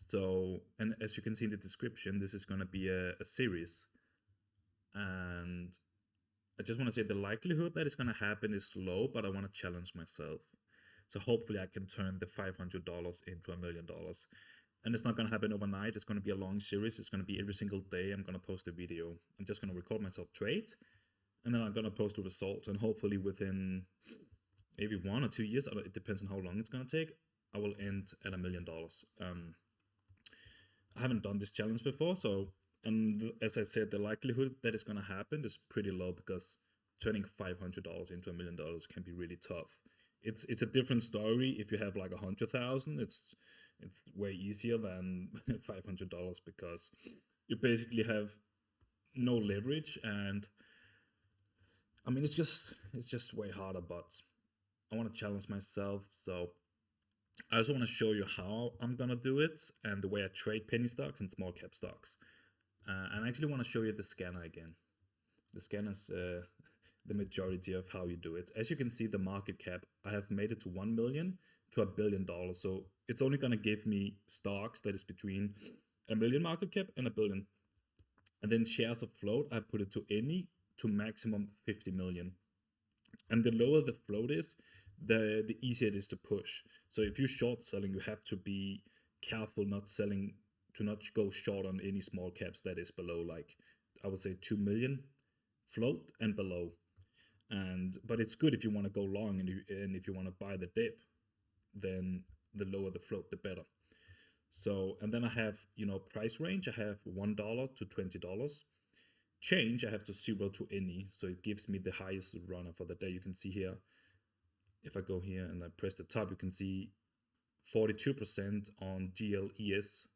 So, and as you can see in the description, this is going to be a series. And I just want to say the likelihood that it's going to happen is low, but I want to challenge myself. So hopefully I can turn the $500 into $1,000,000. And it's not going to happen overnight. It's going to be a long series. It's going to be every single day I'm going to post a video. I'm just going to record myself trade, and then I'm going to post the results. And hopefully within maybe 1 or 2 years, it depends on how long it's going to take, I will end at $1,000,000. I haven't done this challenge before, so, and as I said, the likelihood that it's going to happen is pretty low, because turning $500 into $1,000,000 can be really tough. It's a different story if you have like 100,000. It's way easier than $500, because you basically have no leverage, and I mean it's just way harder. But I want to challenge myself, so I also want to show you how I'm gonna do it and the way I trade penny stocks and small cap stocks. And I actually want to show you the scanner again. The scanner is the majority of how you do it. As you can see, the market cap, I have made it to 1 million to $1,000,000,000. So it's only gonna give me stocks that is between a million market cap and 1 billion. And then shares of float, I put it to any to maximum 50 million. And the lower the float is, the easier it is to push. So if you're short selling, you have to be careful not selling, to not go short on any small caps that is below, like I would say 2 million float and below. And but it's good if you want to go long, and if you want to buy the dip, then the lower the float, the better. So, and then I have, price range. I have $1 to $20. Change, I have to 0 to any, so it gives me the highest runner for the day. You can see here, if I go here and I press the top, you can see 42% on GELS,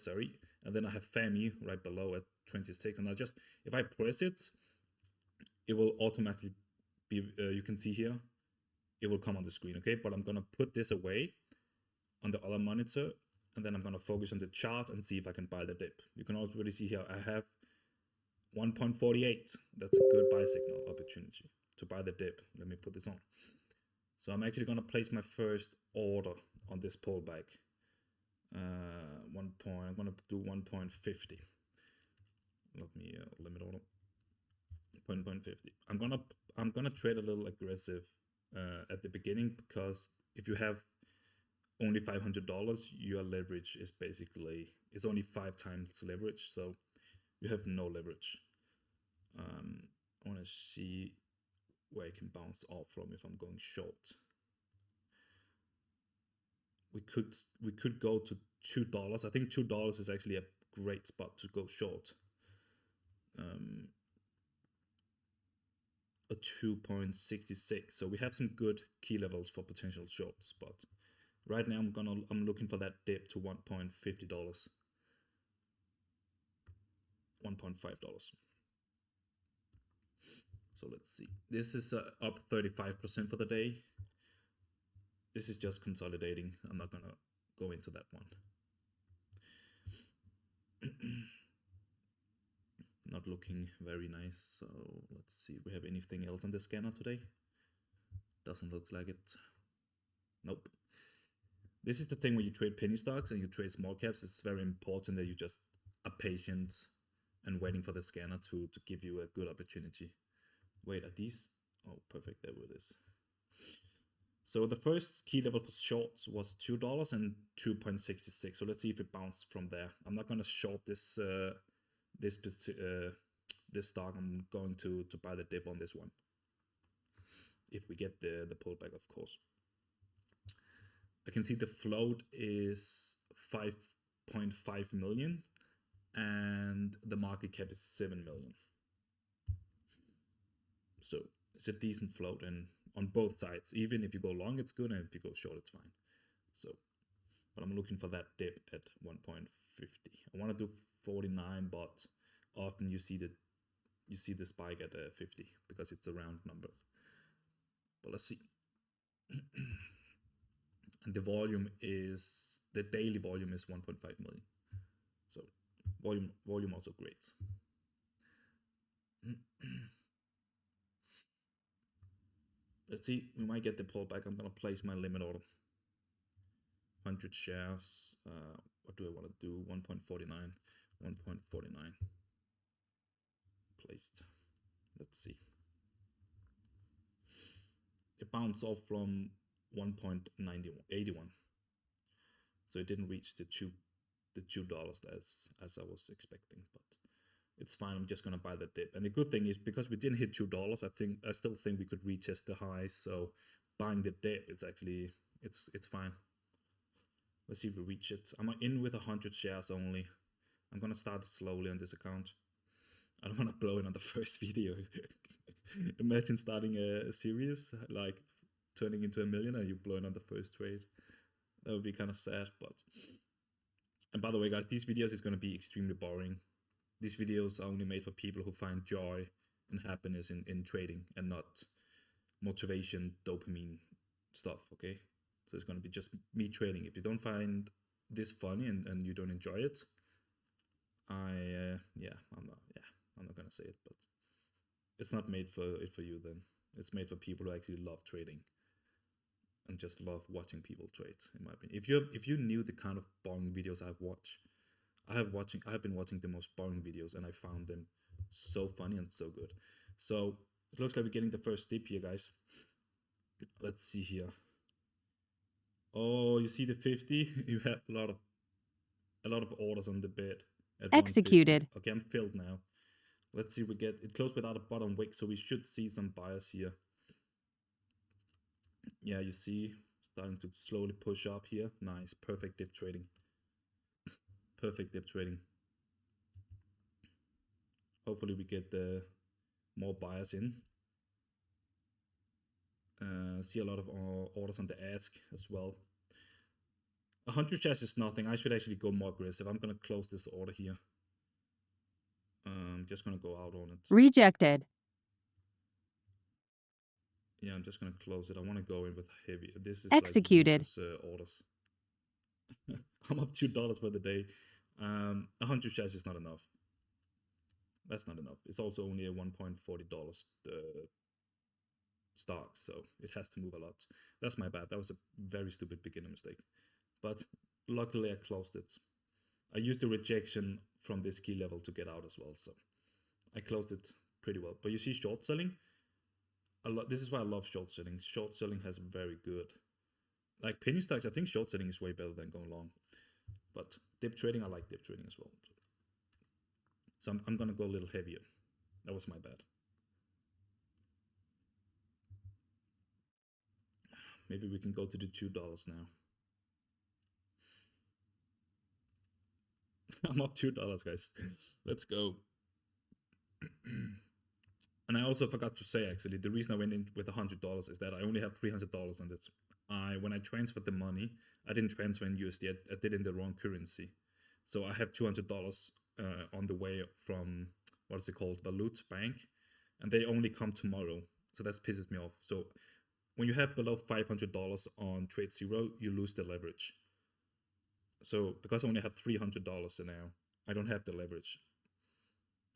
sorry, and then I have FAMI right below at 26. And if I press it, it will automatically be, you can see here, it will come on the screen, okay? But I'm gonna put this away on the other monitor, and then I'm gonna focus on the chart and see if I can buy the dip. You can also really see here, I have 1.48. That's a good buy signal opportunity to buy the dip. Let me put this on. So I'm actually gonna place my first order on this pullback. I'm gonna do 1.50. Let me limit order. 1.50. I'm gonna trade a little aggressive at the beginning, because if you have only $500, your leverage is basically, it's only 5 times leverage, so you have no leverage. I want to see where I can bounce off from if I'm going short. We could go to $2. I think $2 is actually a great spot to go short. A 2.66. So we have some good key levels for potential shorts, but right now I'm looking for that dip to $1.50, $1.5. So let's see. This is up 35% for the day. This is just consolidating. I'm not gonna go into that one. Not looking very nice. So let's see if we have anything else on the scanner today. Doesn't look like it. Nope. This is the thing when you trade penny stocks and you trade small caps. It's very important that you just are patient and waiting for the scanner to give you a good opportunity. Wait, are these? Oh, perfect. There it is. So the first key level for shorts was $2 and 2.66. So let's see if it bounced from there. I'm not going to short this this stock. I'm going to buy the dip on this one, if we get the pullback, of course. I can see the float is 5.5 million, and the market cap is 7 million. So it's a decent float, and on both sides, even if you go long, it's good, and if you go short, it's fine. So, but I'm looking for that dip at 1.50. I want to do 49, but often you see the spike at 50, because it's a round number. But let's see. And the daily volume is 1.5 million. So volume also great. Let's see, we might get the pullback. I'm gonna place my limit order. 100 shares. What do I want to do? 1.49. 1.49 placed. Let's see. It bounced off from 1.81, so it didn't reach the $2 as I was expecting, but it's fine. I'm just gonna buy the dip. And the good thing is, because we didn't hit $2, I still think we could retest the highs. So buying the dip, it's actually it's fine. Let's see if we reach it. I'm in with 100 shares only. I'm gonna start slowly on this account. I don't want to blow it on the first video. Imagine starting a series, like turning into a million, and you blow it on the first trade. That would be kind of sad. But, and by the way, guys, these videos is going to be extremely boring. These videos are only made for people who find joy and happiness in trading, and not motivation, dopamine stuff. Okay, so it's going to be just me trading. If you don't find this funny and you don't enjoy it, I'm not gonna say it, but it's not made for you. Then it's made for people who actually love trading and just love watching people trade. In my opinion, if you knew the kind of boring videos I've watched, I have been watching the most boring videos, and I found them so funny and so good. So it looks like we're getting the first dip here, guys. Let's see here. Oh, you see the 50? You have a lot of orders on the bed at 150. Executed. Okay, I'm filled now. Let's see, we get it closed without a bottom wick, so we should see some buyers here. Yeah, you see, starting to slowly push up here. Nice, perfect dip trading. Perfect dip trading. Hopefully we get more buyers in. See a lot of orders on the ask as well. 100 shares is nothing. I should actually go more aggressive. I'm gonna close this order here. I'm just gonna go out on it. Rejected. Yeah, I'm just gonna close it. I want to go in with heavy. This is Executed. like useless orders. I'm up $2 for the day. 100 shares is not enough. That's not enough. It's also only a $1.40 stock, so it has to move a lot. That's my bad. That was a very stupid beginner mistake. But luckily I closed it. I used the rejection from this key level to get out as well, so I closed it pretty well. But you see short selling? This is why I love short selling. Short selling has very good, like penny stocks. I think short selling is way better than going long. But dip trading, I like dip trading as well. So I'm gonna go a little heavier. That was my bad. Maybe we can go to the $2 now. I'm up $2, guys. Let's go. And I also forgot to say, actually, the reason I went in with $100 is that I only have $300 on this. When I transferred the money, I didn't transfer in USD. I did in the wrong currency. So I have $200 on the way from, what is it called, Valut Bank, and they only come tomorrow. So that pisses me off. So when you have below $500 on Trade Zero, you lose the leverage. So because I only have $300 now, I don't have the leverage.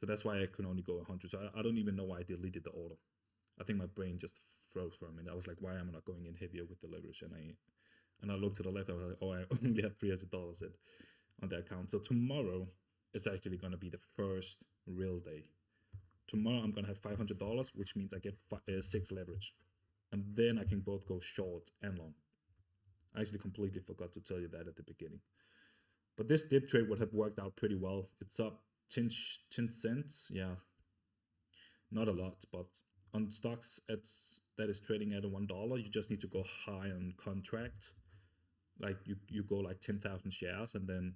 So that's why I can only go 100. So I don't even know why I deleted the order. I think my brain just froze for a minute. I was like, why am I not going in heavier with the leverage? And I looked to the left. I was like, oh, I only have $300 on the account. So tomorrow is actually going to be the first real day. Tomorrow I'm going to have $500, which means I get 6 leverage. And then I can both go short and long. I actually completely forgot to tell you that at the beginning. But this dip trade would have worked out pretty well. It's up 10 cents. Yeah, not a lot, but on stocks that is trading at $1, you just need to go high on contract. Like you go like 10,000 shares, and then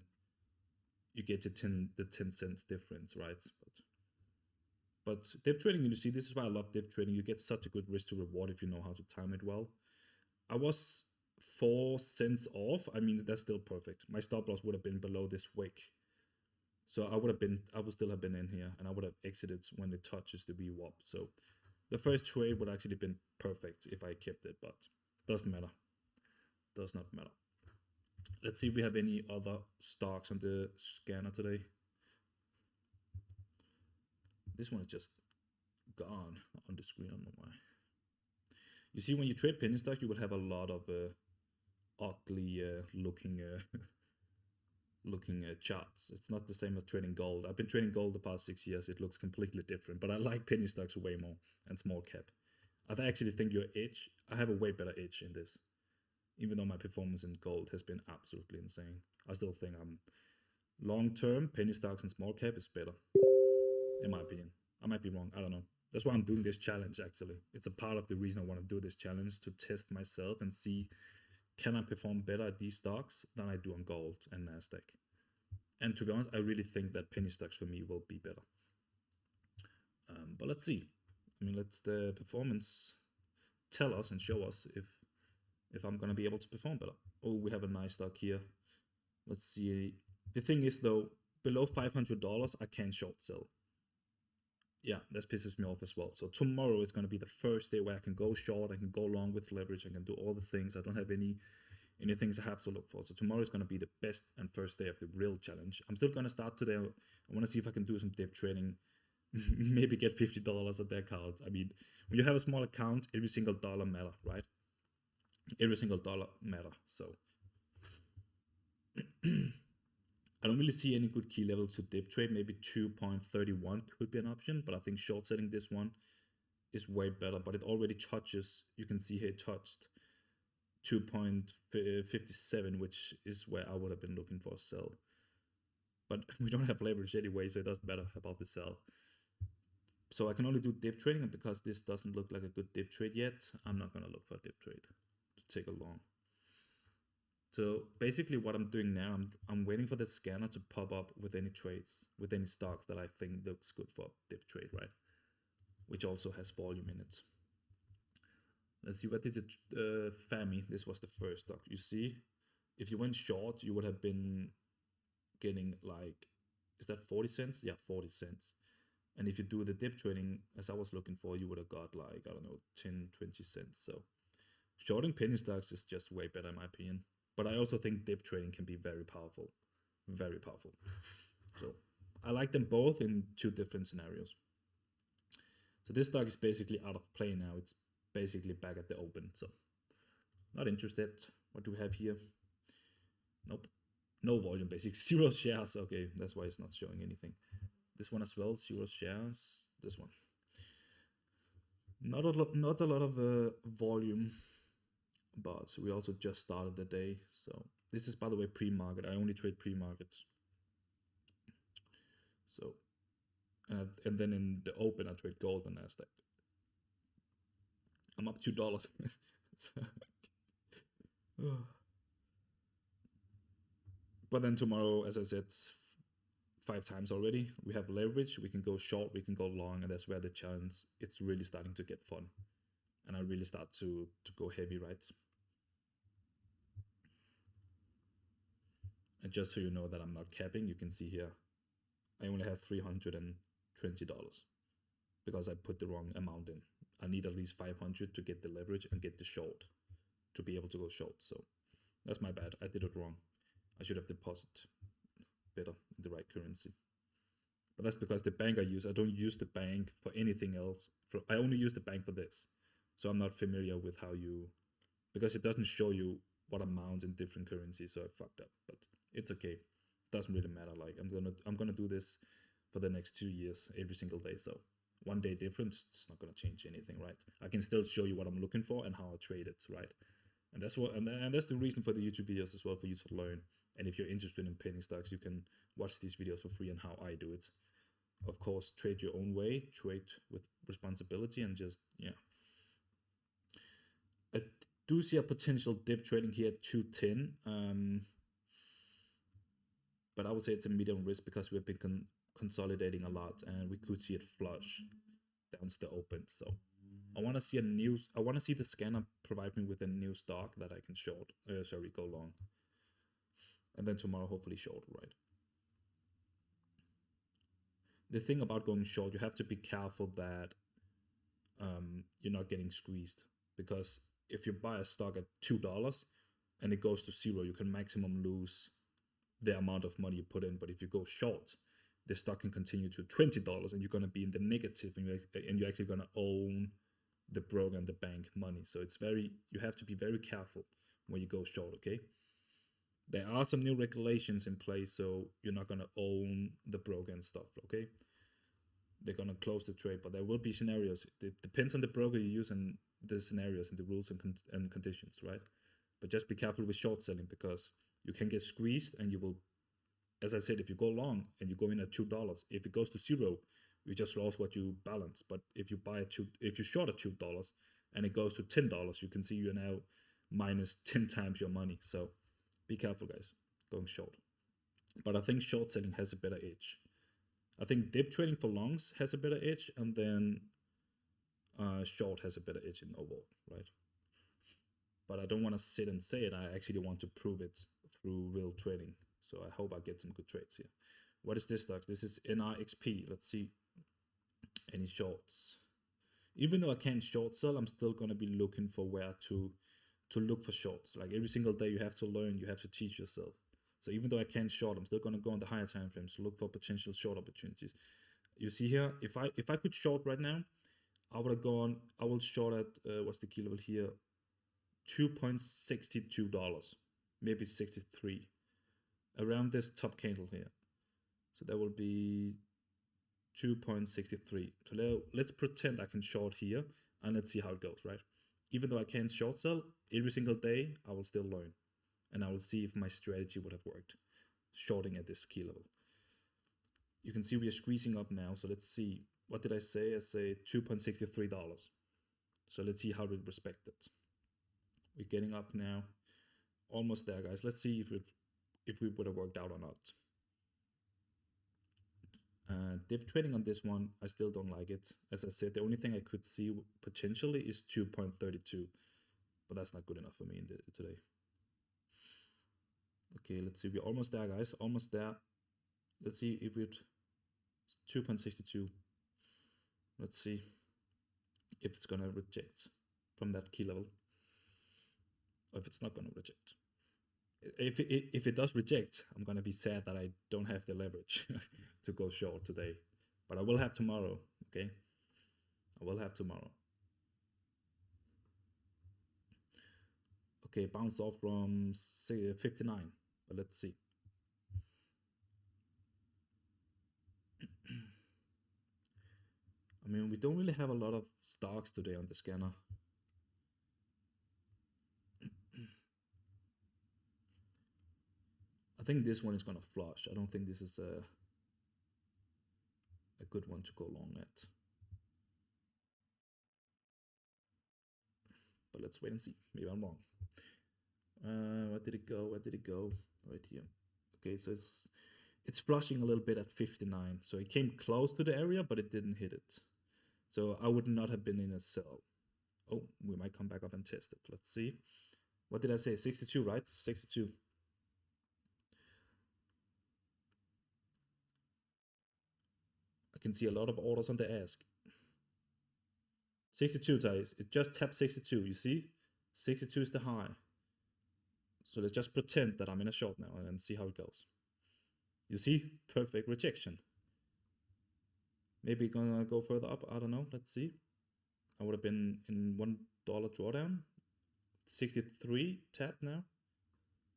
you get to the 10 cents difference, right? But dip trading, you see, this is why I love dip trading. You get such a good risk to reward if you know how to time it well. I was 4 cents off. I mean, that's still perfect. My stop loss would have been below this wick. So I would still have been in here, and I would have exited when it touches the VWAP. So the first trade would actually been perfect if I kept it, but doesn't matter. Does not matter. Let's see if we have any other stocks on the scanner today. This one is just gone on the screen. I don't know why. You see, when you trade penny stocks, you will have a lot of ugly looking charts. It's not the same as trading gold. I've been trading gold the past 6 years. It looks completely different, but I like penny stocks way more and small cap. I actually think your edge. I have a way better edge in this, even though my performance in gold has been absolutely insane. I still think I'm long term penny stocks and small cap is better, in my opinion. I might be wrong. I don't know. That's why I'm doing this challenge. Actually, it's a part of the reason I want to do this challenge to test myself and see can I perform better at these stocks than I do on gold and Nasdaq. And to be honest, I really think that penny stocks for me will be better. But let's see. I mean, let's the performance tell us and show us if I'm gonna be able to perform better. Oh, we have a nice stock here. Let's see. The thing is though, below $500, I can't short sell. Yeah, that pisses me off as well. So tomorrow is gonna be the first day where I can go short, I can go long with leverage, I can do all the things. I don't have any things I have to look for. So tomorrow is gonna be the best and first day of the real challenge. I'm still gonna start today. I want to see if I can do some dip trading. Maybe get $50 at the account. I mean, when you have a small account, every single dollar matter, right? Every single dollar matter. So I don't really see any good key levels to dip trade. Maybe 2.31 could be an option, but I think short setting this one is way better. But it already touches, you can see here it touched 2.57, which is where I would have been looking for a sell. But we don't have leverage anyway, so it doesn't matter about the sell. So I can only do dip trading, and because this doesn't look like a good dip trade yet, I'm not going to look for a dip trade to take a long. So basically what I'm doing now, I'm waiting for the scanner to pop up with any trades, with any stocks that I think looks good for dip trade, right? Which also has volume in it. Let's see, what did the FAMI, this was the first stock. You see, if you went short, you would have been getting like, is that 40 cents? Yeah, 40 cents. And if you do the dip trading, as I was looking for, you would have got like, I don't know, 10, 20 cents. So shorting penny stocks is just way better in my opinion. But I also think dip trading can be very powerful. Very powerful. So I like them both in two different scenarios. So this stock is basically out of play now. It's basically back at the open. So not interested. What do we have here? Nope. No volume, basically. 0 shares. Okay, that's why it's not showing anything. This one as well, 0 shares. This one. Not a lot of volume, but we also just started the day. So this is, by the way, pre-market. I only trade pre-markets. So, and then in the open, I trade gold and Nasdaq. I'm up $2. But then tomorrow, as I said, 5 times already, we have leverage. We can go short, we can go long, and that's where the challenge, it's really starting to get fun. And I really start to go heavy, right? And just so you know that I'm not capping, you can see here, I only have $320 because I put the wrong amount in. I need at least 500 to get the leverage and get the short to be able to go short. So that's my bad. I did it wrong. I should have deposited better in the right currency. But that's because the bank I use, I don't use the bank for anything else. I only use the bank for this. So I'm not familiar with how you, because it doesn't show you what amount in different currencies. So I fucked up, but it's okay. Doesn't really matter. Like I'm gonna do this for the next 2 years every single day. So one day difference, it's not gonna change anything, right? I can still show you what I'm looking for and how I trade it, right? And that's what, and that's the reason for the YouTube videos as well, for you to learn. And if you're interested in penny stocks, you can watch these videos for free and how I do it. Of course, trade your own way, trade with responsibility, and just, yeah. I do see a potential dip trading here at 210. But I would say it's a medium risk because we've been consolidating a lot, and we could see it flush down to the open. So I want to see I want to see the scanner provide me with a new stock that I can short, go long. And then tomorrow, hopefully short, right? The thing about going short, you have to be careful that you're not getting squeezed, because if you buy a stock at $2 and it goes to 0, you can maximum lose the amount of money you put in. But if you go short, the stock can continue to $20 and you're going to be in the negative, and you're actually going to own the broker and the bank money. So it's you have to be very careful when you go short, okay? There are some new regulations in place, so you're not gonna own the broker and stuff, okay? They're gonna close the trade, but there will be scenarios. It depends on the broker you use and the scenarios and the rules and conditions, right? But just be careful with short selling because you can get squeezed and you will, as I said, if you go long and you go in at $2, if it goes to zero, you just lost what you balance. But if you if you short at $2 and it goes to $10, you can see you're now minus 10 times your money. So be careful, guys, going short. But I think short selling has a better edge. I think dip trading for longs has a better edge, and then short has a better edge in overall, right? But I don't want to sit and say it. I actually want to prove it through real trading. So I hope I get some good trades here. What is this stock? This is NRXP. Let's see any shorts. Even though I can't short sell, I'm still gonna be looking for where to look for shorts. Like every single day, you have to learn, you have to teach yourself. So even though I can't short, I'm still gonna go on the higher time frames to look for potential short opportunities. You see here, if I could short right now, I would have gone. I will short at what's the key level here? $2.62, maybe 63, around this top candle here. So that will be 2.63. So let's pretend I can short here and let's see how it goes, right? Even though I can't short sell every single day, I will still learn and I will see if my strategy would have worked shorting at this key level. You can see we are squeezing up now. So let's see. What did I say? I say $2.63. So let's see how we respect it. We're getting up now. Almost there, guys. Let's see if we would have worked out or not. Dip trading on this one, I still don't like it. As I said, the only thing I could see potentially is 2.32, but that's not good enough for me today. Okay, let's see. We're almost there, guys. Almost there. Let's see if it's 2.62. Let's see if it's gonna reject from that key level, or if it's not gonna reject. If it does reject, I'm gonna be sad that I don't have the leverage to go short today, but I will have tomorrow. Okay, I will have tomorrow. Okay, bounce off from 59, but let's see. I mean, we don't really have a lot of stocks today on the scanner. I think this one is gonna flush. I don't think this is a good one to go long at. But let's wait and see. Maybe I'm wrong. Where did it go? Where did it go? Right here. Okay, so it's flushing a little bit at 59. So it came close to the area, but it didn't hit it. So I would not have been in a sell. Oh, we might come back up and test it. Let's see. What did I say? 62, right? 62. I can see a lot of orders on the ask. 62, guys. It just tapped 62. You see? 62 is the high. So let's just pretend that I'm in a short now and see how it goes. You see? Perfect rejection. Maybe gonna go further up. I don't know. Let's see. I would have been in $1 drawdown. 63 tap now.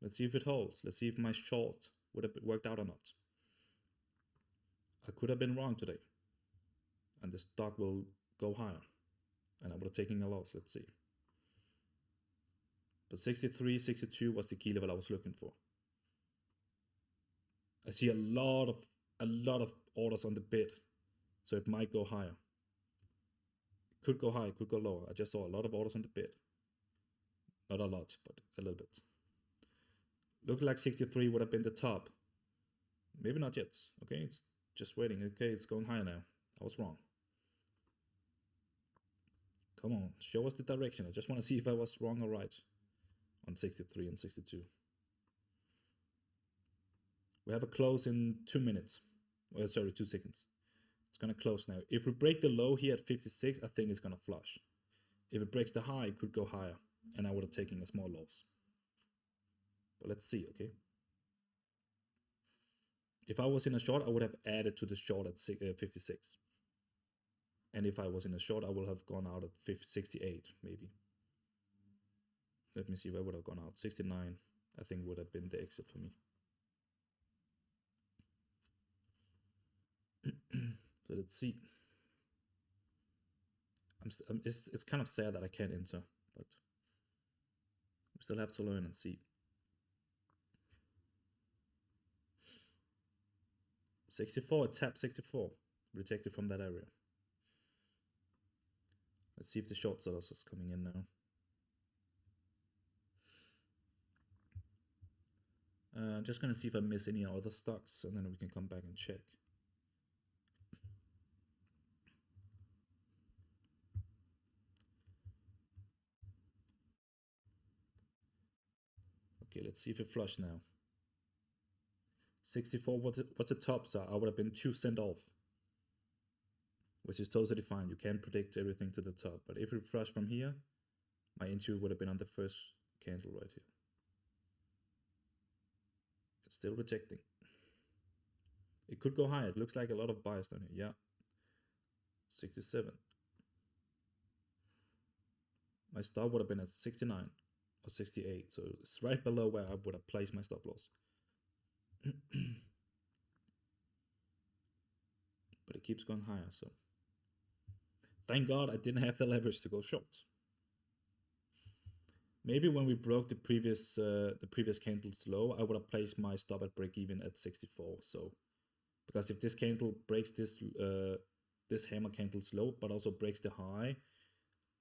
Let's see if it holds. Let's see if my short would have worked out or not. I could have been wrong today. And the stock will go higher. And I would have taken a loss. Let's see. But 63, 62 was the key level I was looking for. I see a lot of orders on the bid. So it might go higher. It could go high, it could go lower. I just saw a lot of orders on the bid. Not a lot, but a little bit. Looked like 63 would have been the top. Maybe not yet. Okay, it's just waiting. Okay, it's going higher now. I was wrong. Come on, show us the direction. I just want to see if I was wrong or right on 63 and 62. We have a close in 2 minutes. Well, sorry, 2 seconds. It's gonna close now. If we break the low here at 56, I think it's gonna flush. If it breaks the high, it could go higher, and I would have taken a small loss. But let's see, okay? If I was in a short, I would have added to the short at 56. And if I was in a short, I would have gone out at 68, maybe. Let me see, where would have gone out? 69, I think, would have been the exit for me. So let's see. It's kind of sad that I can't enter, but we still have to learn and see. 64, tap 64, rejected from that area. Let's see if the short sellers is coming in now. I'm just gonna see if I miss any other stocks, and then we can come back and check. Okay, let's see if it flush now. 64, what's the top? So I would have been 2 cents off, which is totally fine. You can't predict everything to the top, but if we flush from here, my entry would have been on the first candle right here. It's still rejecting. It could go higher. It looks like a lot of buyers down here. Yeah. 67. My stop would have been at 69 or 68. So it's right below where I would have placed my stop loss. But it keeps going higher. So thank God I didn't have the leverage to go short. Maybe when we broke the previous candle's low, I would have placed my stop at break even at 64. So because if this candle breaks this this hammer candle's low, but also breaks the high,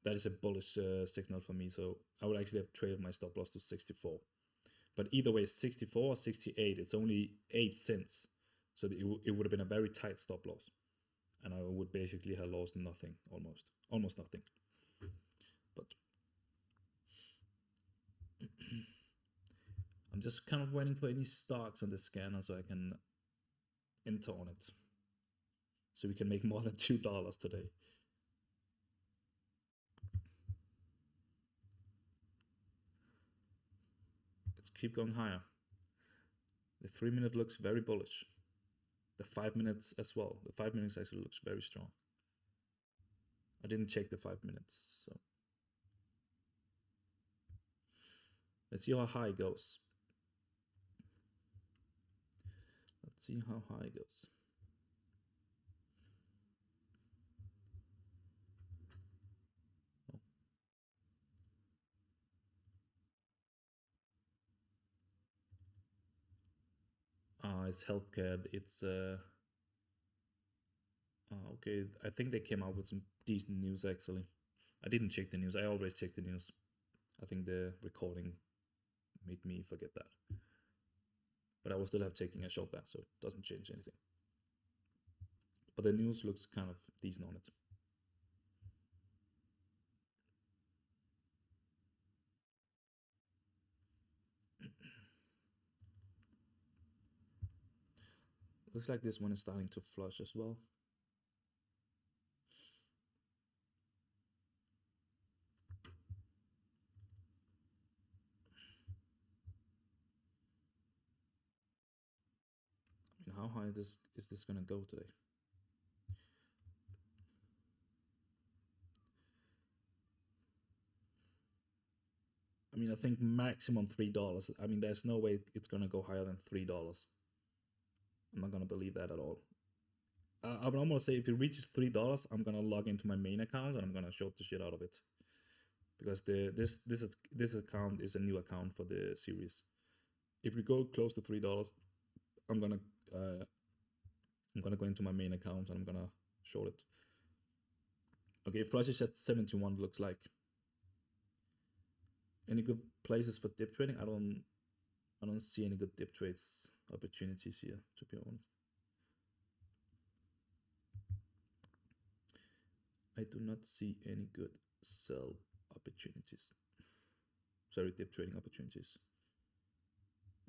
that is a bullish signal for me. So I would actually have trailed my stop loss to 64. But either way, 64 or 68, it's only 8 cents. So it would have been a very tight stop loss. And I would basically have lost nothing, almost nothing. But I'm just kind of waiting for any stocks on the scanner so I can enter on it. So we can make more than $2 today. Let's keep going higher. The 3 minute looks very bullish. The 5 minutes as well. The 5 minutes actually looks very strong. I didn't check the 5 minutes, so let's see how high it goes. Let's see how high it goes. It's healthcare. It's okay. I think they came out with some decent news actually. I didn't check the news. I always check the news. I think the recording made me forget that. But I will still have taken a short there, so it doesn't change anything. But the news looks kind of decent on it. Looks like this one is starting to flush as well. I mean, how high is this gonna go today? I mean, I think maximum $3. I mean, there's no way it's gonna go higher than $3. I'm not gonna believe that at all. I would almost say if it reaches $3, I'm gonna log into my main account and I'm gonna short the shit out of it, because this account is a new account for the series. If we go close to $3, I'm gonna go into my main account and I'm gonna short it. Okay, flush is at 71. Looks like. Any good places for dip trading? I don't see any good dip trades opportunities here, to be honest. I do not see any good sell opportunities. Sorry, dip trading opportunities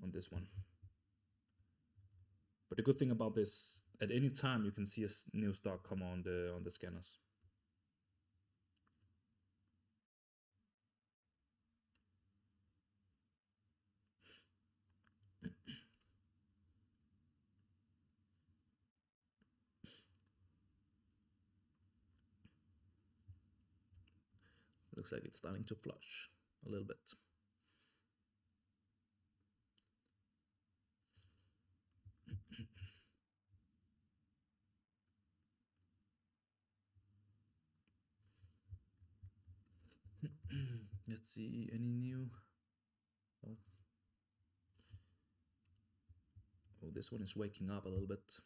on this one. But the good thing about this, at any time you can see a new stock come on the scanners. Looks like it's starting to flush a little bit. Let's see, any new? Oh, oh, this one is waking up a little bit.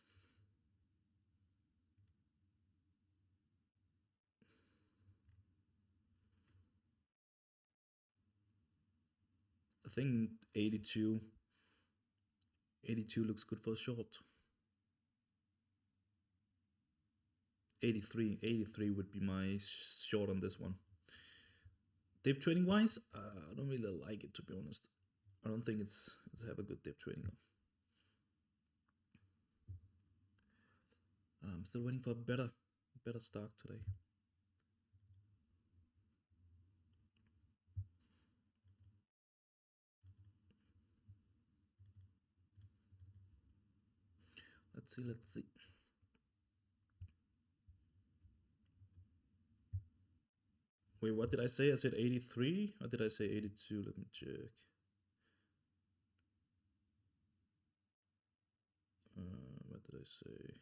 I think 82 looks good for a short. 83 would be my short on this one. Dip trading wise, I don't really like it, to be honest. I don't think it's have a good dip trading. I'm still waiting for a better stock today. Let's see. Wait, what did I say? I said 83? Or did I say 82? Let me check. What did I say?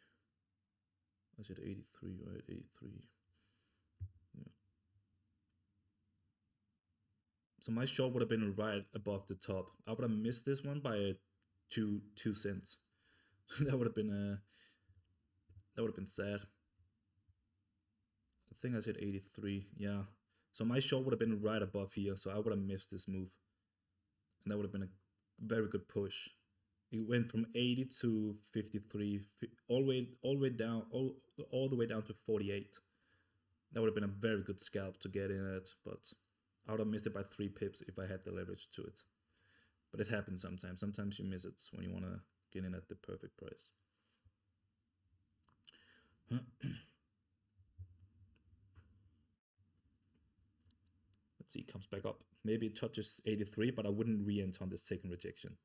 I said 83, right? 83. Yeah. So my short would have been right above the top. I would have missed this one by 2 cents. That would have been sad. I think I said 83. Yeah. So my short would have been right above here. So I would have missed this move. And that would have been a very good push. It went from 80 to 53, all the way down, all the way down to 48. That would have been a very good scalp to get in it, but I would have missed it by 3 pips if I had the leverage to it. But it happens sometimes. Sometimes you miss it when you want to get in at the perfect price. Let's see, it comes back up. Maybe it touches 83, but I wouldn't re-enter on the second rejection.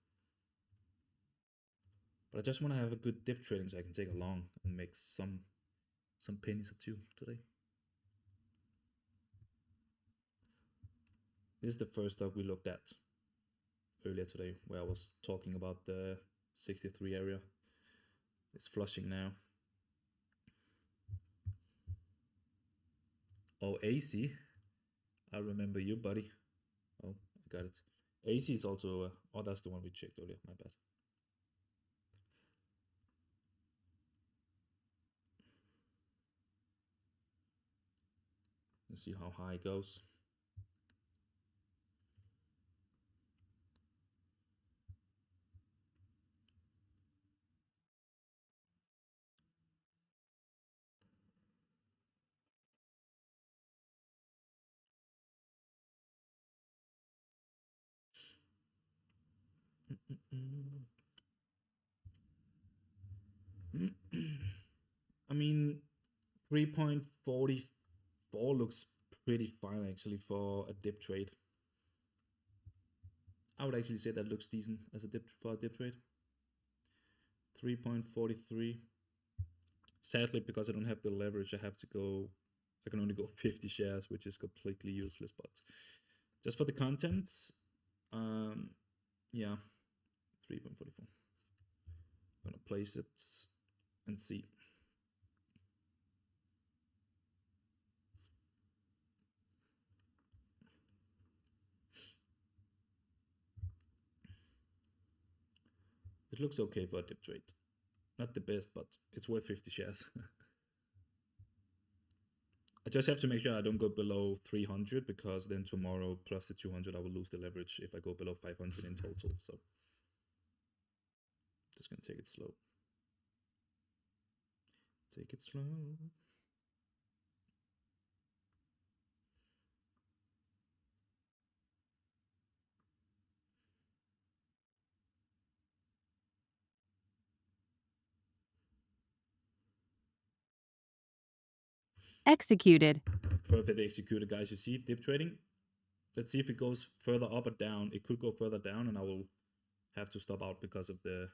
But I just want to have a good dip trading so I can take a long and make some pennies or two today. This is the first stock we looked at earlier today, where I was talking about the 63 area. It's flushing now. Oh, AC. I remember you, buddy. Oh, I got it. AC is also. Oh, that's the one we checked earlier. My bad. Let's see how high it goes. I mean, 3.44 looks pretty fine actually for a dip trade. I would actually say that looks decent as a dip trade. 3.43. Sadly, because I don't have the leverage, I can only go 50 shares, which is completely useless. But just for the contents, yeah, 3.44. I'm gonna place it and see. It looks okay for a dip trade. Not the best, but it's worth 50 shares. I just have to make sure I don't go below 300 because then tomorrow plus the 200 I will lose the leverage if I go below 500 in total. So just gonna take it slow. Take it slow. Executed. Perfectly executed, guys. You see dip trading. Let's see if it goes further up or down. It could go further down, and I will have to stop out because of the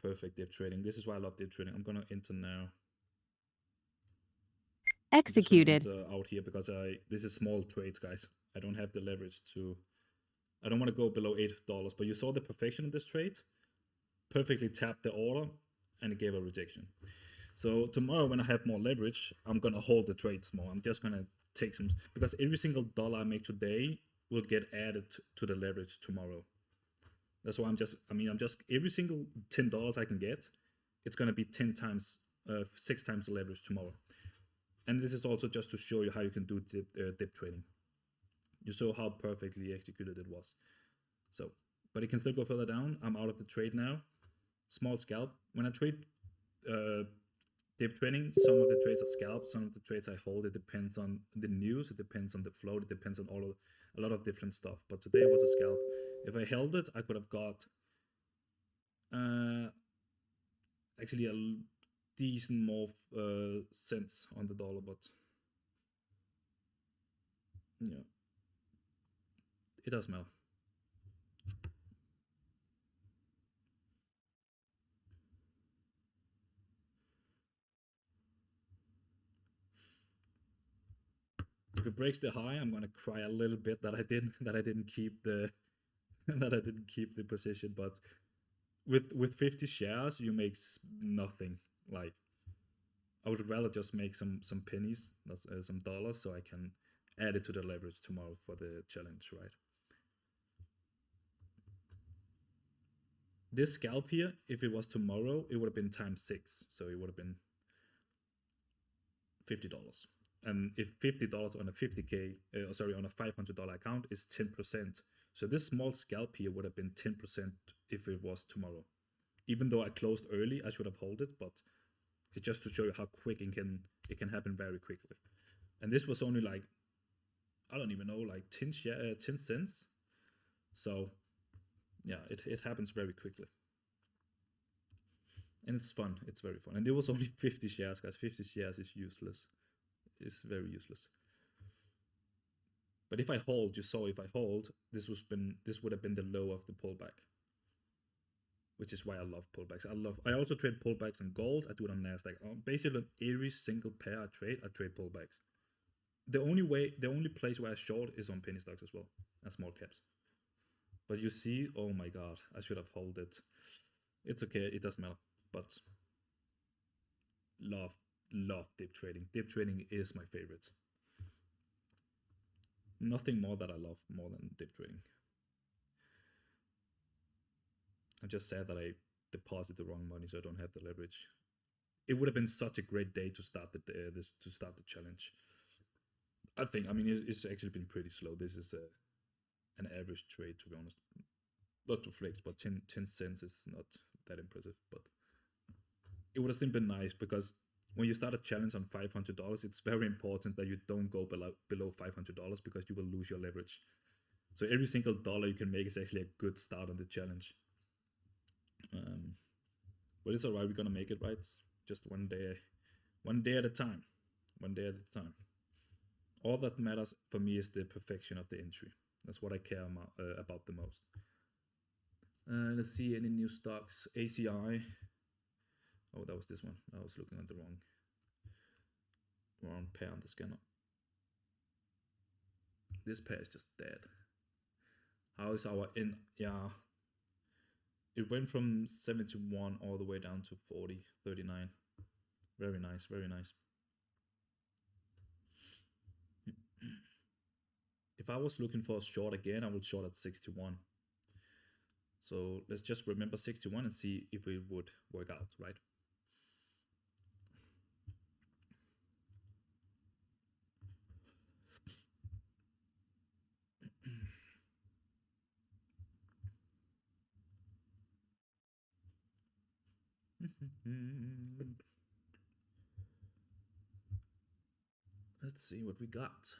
perfect dip trading. This is why I love dip trading. I'm gonna enter now. Executed. Enter out here because this is small trades, guys. I don't have the leverage to. I don't want to go below $8. But you saw the perfection of this trade. Perfectly tapped the order, and it gave a rejection. So tomorrow when I have more leverage, I'm gonna hold the trades more. I'm just gonna take some, because every single dollar I make today will get added to the leverage tomorrow. That's why I'm just every single $10 I can get, it's gonna be 10 times, 6 times the leverage tomorrow. And this is also just to show you how you can do dip trading. You saw how perfectly executed it was. So, but it can still go further down. I'm out of the trade now. Small scalp. When I trade dip trading, some of the trades are scalp, some of the trades I hold. It depends on the news, it depends on the float, it depends on a lot of different stuff. But today was a scalp. If I held it, I could have got actually a decent more cents on the dollar, but yeah, it does matter. If it breaks the high, I'm gonna cry a little bit that I didn't keep the that I didn't keep the position. But with 50 shares, you make nothing. Like, I would rather just make some pennies, some dollars, so I can add it to the leverage tomorrow for the challenge, right? This scalp here, if it was tomorrow, it would have been times 6, so it would have been $50. And if $50 on a 50k, on a $500 account is 10%. So this small scalp here would have been 10% if it was tomorrow. Even though I closed early, I should have held it, but it's just to show you how quick it can happen very quickly. And this was only like, I don't even know, like 10 cents. So yeah, it happens very quickly. And it's fun. It's very fun. And there was only 50 shares, guys. 50 shares is useless. It's very useless. But if I hold, you saw if I hold, this would have been the low of the pullback. Which is why I love pullbacks. I also trade pullbacks on gold. I do it on NASDAQ. Basically on every single pair I trade pullbacks. The only place where I short is on penny stocks as well, and small caps. But you see, oh my god, I should have held it. It's okay, it doesn't matter. But love dip trading. Dip trading is my favorite. Nothing more that I love more than dip trading. I'm just sad that I deposited the wrong money, so I don't have the leverage. It would have been such a great day to start the challenge. I think. I mean, it's actually been pretty slow. This is an average trade, to be honest. Not to flex, but 10 cents is not that impressive. But it would have still been nice, because when you start a challenge on $500, it's very important that you don't go below $500, because you will lose your leverage. So every single dollar you can make is actually a good start on the challenge. But it's alright. We're gonna make it, right? Just one day at a time. One day at a time. All that matters for me is the perfection of the entry. That's what I care about the most. Let's see, any new stocks. ACI. Oh, that was this one. I was looking at the wrong pair on the scanner. This pair is just dead. How is our in? Yeah. It went from 71 all the way down to 40, 39. Very nice, very nice. If I was looking for a short again, I would short at 61. So let's just remember 61 and see if it would work out, right? Let's see what we got.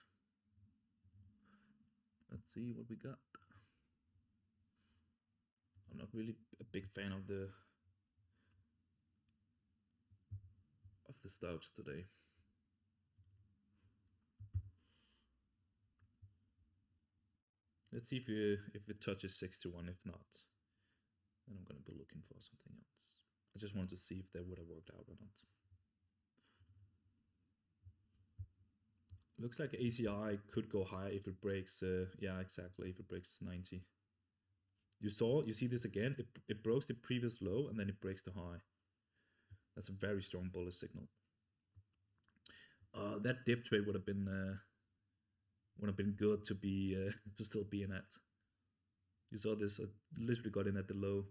Let's see what we got. I'm not really a big fan of the stocks today. Let's see if it touches 61. If not, then I'm gonna be looking for something else. I just wanted to see if that would have worked out or not. Looks like ACI could go higher if it breaks. Yeah, exactly. If it breaks 90. You see this again. It broke the previous low and then it breaks the high. That's a very strong bullish signal. That dip trade would have been Would have been good to be to still be in at. You saw this. I literally got in at the low,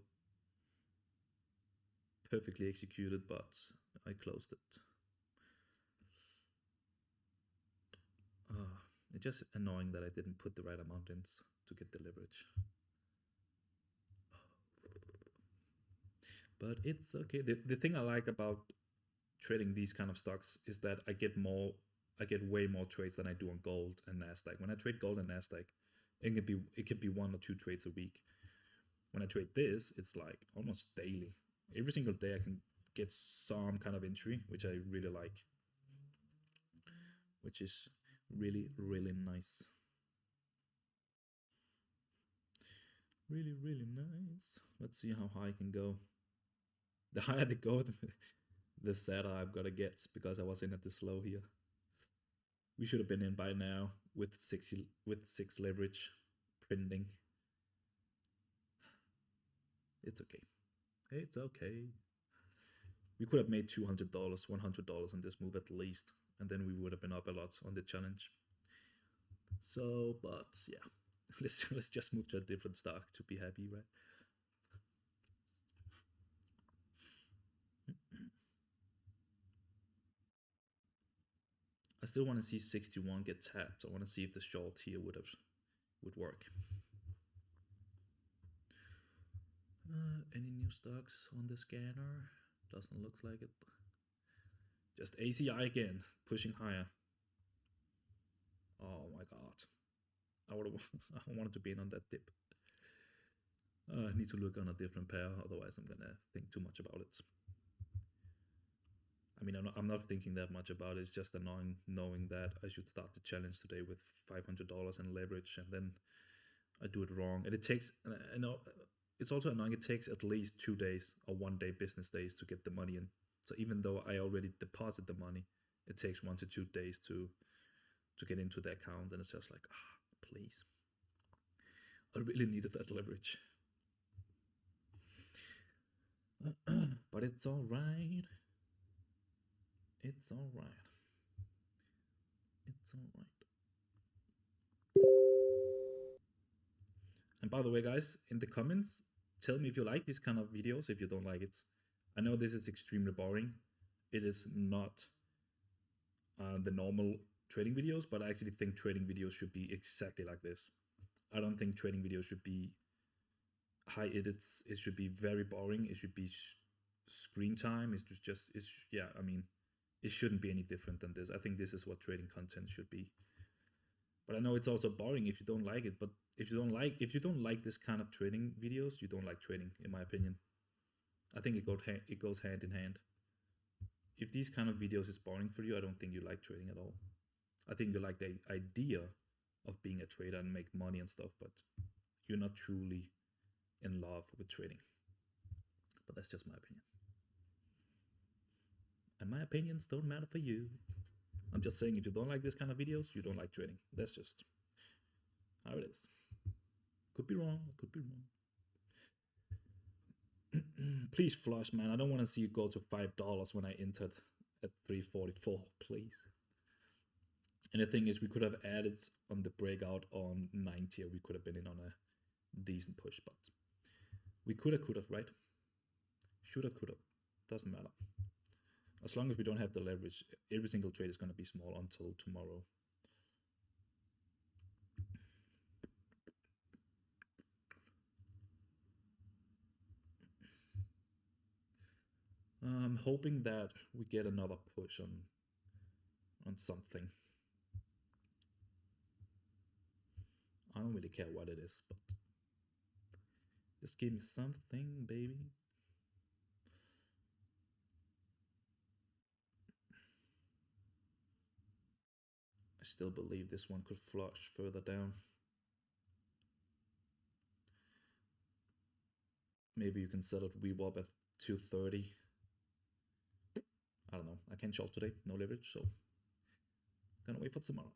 perfectly executed, but I closed it. It's just annoying that I didn't put the right amount in to get the leverage. But it's okay. The thing I like about trading these kind of stocks is that I get way more trades than I do on gold and Nasdaq. When I trade gold and Nasdaq, it could be 1 or 2 trades a week. When I trade this, it's like almost daily. Every single day I can get some kind of entry, which I really like, which is really, really nice. Really, really nice. Let's see how high I can go. The higher they go, the sadder I've got to get because I was in at this low here. We should have been in by now with 6 leverage printing. It's okay. It's okay. We could have made $200, $100 on this move at least, and then we would have been up a lot on the challenge. So, but yeah, let's just move to a different stock to be happy, right? I still want to see 61 get tapped. I want to see if the short here would work. Any new stocks on the scanner? Doesn't look like it. Just ACI again, pushing higher. Oh my god. I wanted to be in on that dip. I need to look on a different pair, otherwise I'm gonna think too much about it. I mean, I'm not thinking that much about it. It's just annoying knowing that I should start the challenge today with $500 in leverage, and then I do it wrong. And it takes, I know, it's also annoying. It takes at least 2 days or 1 day business days to get the money in. So even though I already deposit the money, it takes 1 to 2 days to get into the account, and it's just like, please, I really needed that leverage. But it's all right. It's all right. It's all right. And by the way, guys, in the comments, tell me if you like these kind of videos, if you don't like it. I know this is extremely boring. It is not the normal trading videos, but I actually think trading videos should be exactly like this. I don't think trading videos should be high edits. It should be very boring. It should be screen time. I mean, it shouldn't be any different than this. I think this is what trading content should be. But I know it's also boring if you don't like it. But if you don't like this kind of trading videos, you don't like trading, in my opinion. I think it goes hand in hand. If these kind of videos is boring for you, I don't think you like trading at all. I think you like the idea of being a trader and make money and stuff, but you're not truly in love with trading. But that's just my opinion. And my opinions don't matter for you. I'm just saying, if you don't like this kind of videos, you don't like trading. That's just how it is. Could be wrong. Could be wrong. Please flush, man. I don't want to see you go to $5 when I entered at 344. Please. And the thing is, we could have added on the breakout on 90, or we could have been in on a decent push, but we could have, right? Shoulda, coulda. Doesn't matter. As long as we don't have the leverage, every single trade is going to be small until tomorrow. I'm hoping that we get another push on something. I don't really care what it is, but just give me something, baby. I still believe this one could flush further down. Maybe you can sell it VWAP at 230. I don't know. I can't short today, no leverage, so gonna wait for tomorrow.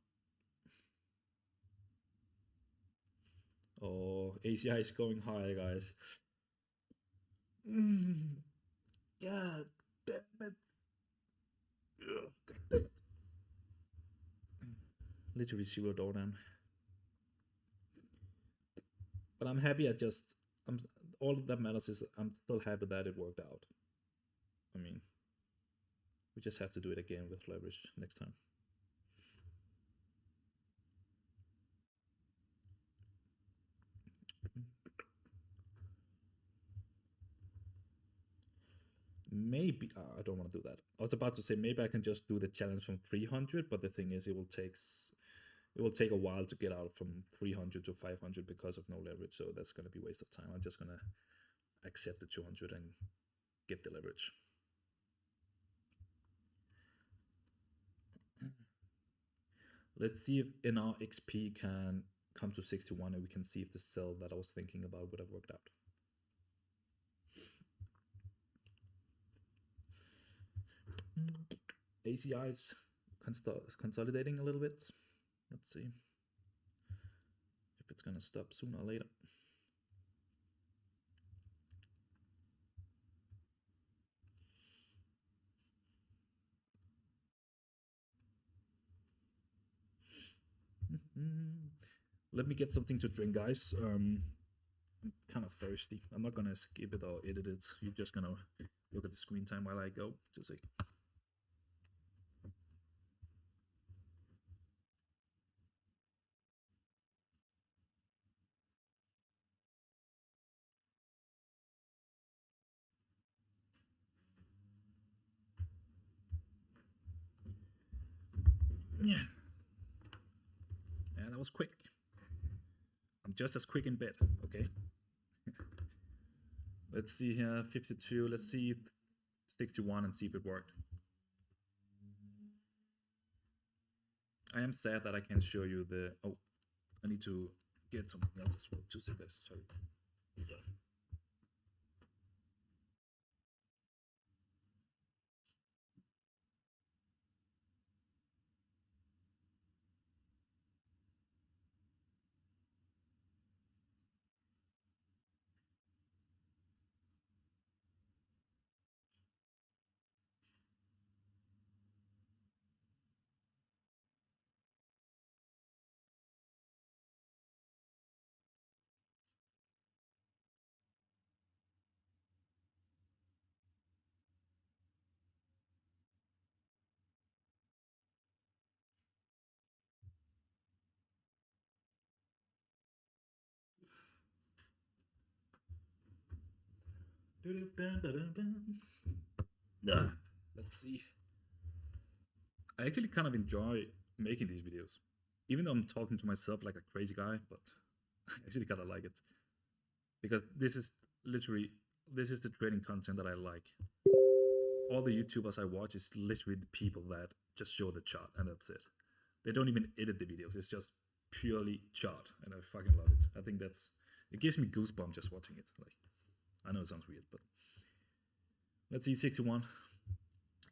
Oh, ACI is going high, guys. God damn it. God damn it. Literally zero drawdown. But I'm happy. I'm all that matters is I'm still happy that it worked out. I mean, we just have to do it again with leverage next time. Maybe I don't want to do that. I was about to say maybe I can just do the challenge from 300, but the thing is, it will take a while to get out from 300 to 500 because of no leverage. So that's gonna be a waste of time. I'm just gonna accept the 200 and get the leverage. Let's see if NRXP can come to 61 and we can see if the sell that I was thinking about would have worked out. ACI is consolidating a little bit. Let's see if it's gonna stop sooner or later. Let me get something to drink, guys. I'm kind of thirsty. I'm not gonna skip it or edit it. You're just gonna look at the screen time while I go. Just like. Yeah. Yeah, that was quick. I'm just as quick in bed, okay? Let's see here, 52. Let's see 61 and see if it worked. I am sad that I can't show you the. Oh, I need to get something else as well. 2 seconds, sorry. Let's see. I actually kind of enjoy making these videos, even though I'm talking to myself like a crazy guy. But I actually kind of like it because this is the trading content that I like. All the YouTubers I watch is literally the people that just show the chart and that's it. They don't even edit the videos. It's just purely chart, and I fucking love it. I think it gives me goosebumps just watching it. Like, I know it sounds weird, but let's see 61.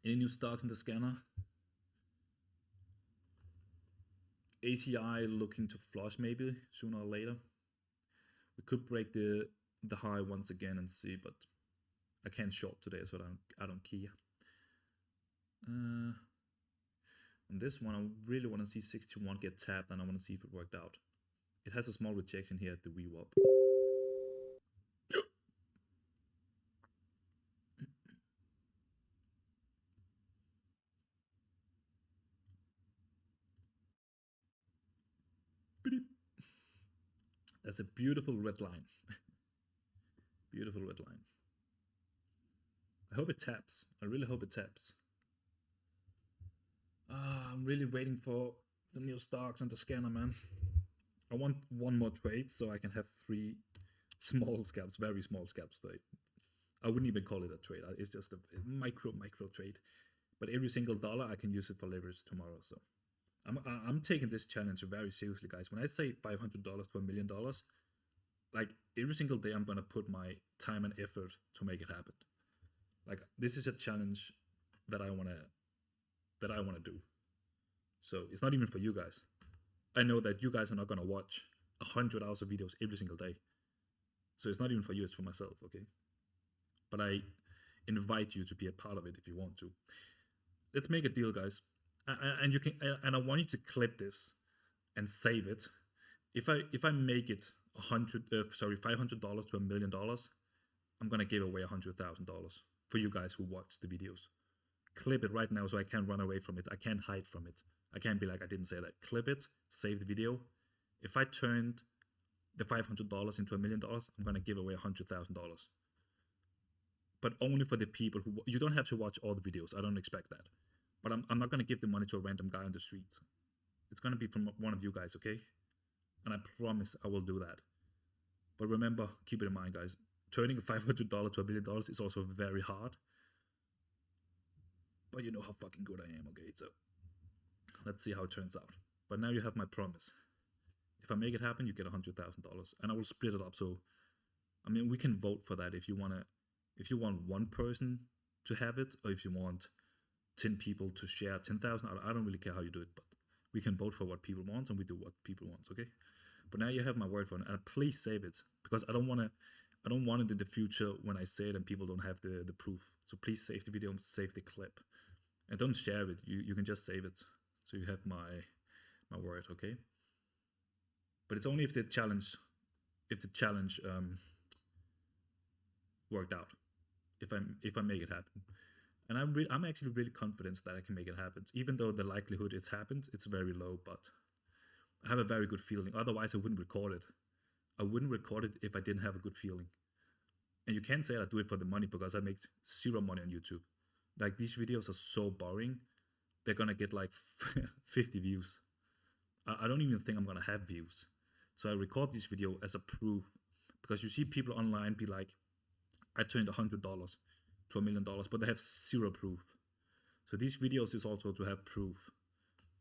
Any new stocks in the scanner? ATI looking to flush maybe sooner or later. We could break the high once again and see, but I can't short today, so I don't care. And this one, I really want to see 61 get tapped, and I want to see if it worked out. It has a small rejection here at the VWAP. That's a beautiful red line. Beautiful red line. I hope it taps. I really hope it taps. I'm really waiting for the new stocks and the scanner, man. I want one more trade so I can have 3 small scalps, very small scalps. I wouldn't even call it a trade. It's just a micro trade. But every single dollar I can use it for leverage tomorrow. So I'm taking this challenge very seriously, guys. When I say $500 to $1 million, like every single day I'm gonna put my time and effort to make it happen. Like this is a challenge that I wanna do. So it's not even for you guys. I know that you guys are not gonna watch 100 hours of videos every single day. So it's not even for you, it's for myself, okay? But I invite you to be a part of it if you want to. Let's make a deal, guys. And you can, and I want you to clip this and save it. If I make it $500 to $1 million, I'm gonna give away $100,000 for you guys who watch the videos. Clip it right now so I can't run away from it. I can't hide from it. I can't be like I didn't say that. Clip it, save the video. If I turned the $500 into $1 million, I'm gonna give away $100,000. But only for the people who you don't have to watch all the videos. I don't expect that. But I'm not gonna give the money to a random guy on the street. It's gonna be from one of you guys, okay? And I promise I will do that. But remember, keep it in mind, guys. Turning $500 to $1 million is also very hard. But you know how fucking good I am, okay? So let's see how it turns out. But now you have my promise. If I make it happen, you get $100,000, and I will split it up. So, I mean, we can vote for that if you want one person to have it, or if you want 10 people to share 10,000. I don't really care how you do it, but we can vote for what people want, and we do what people want, okay? But now you have my word for it, and please save it, because I don't want it in the future when I say it and people don't have the proof. So please save the video, save the clip, and don't share it. You can just save it, so you have my word, okay? But it's only if the challenge worked out, if I make it happen. And I'm actually really confident that I can make it happen, even though the likelihood it's happened, it's very low. But I have a very good feeling. Otherwise, I wouldn't record it. I wouldn't record it if I didn't have a good feeling. And you can't say I do it for the money, because I make zero money on YouTube. Like, these videos are so boring. They're gonna get like 50 views. I don't even think I'm gonna have views. So I record this video as a proof, because you see people online be like, I turned $100 to $1 million, but they have zero proof. So these videos is also to have proof.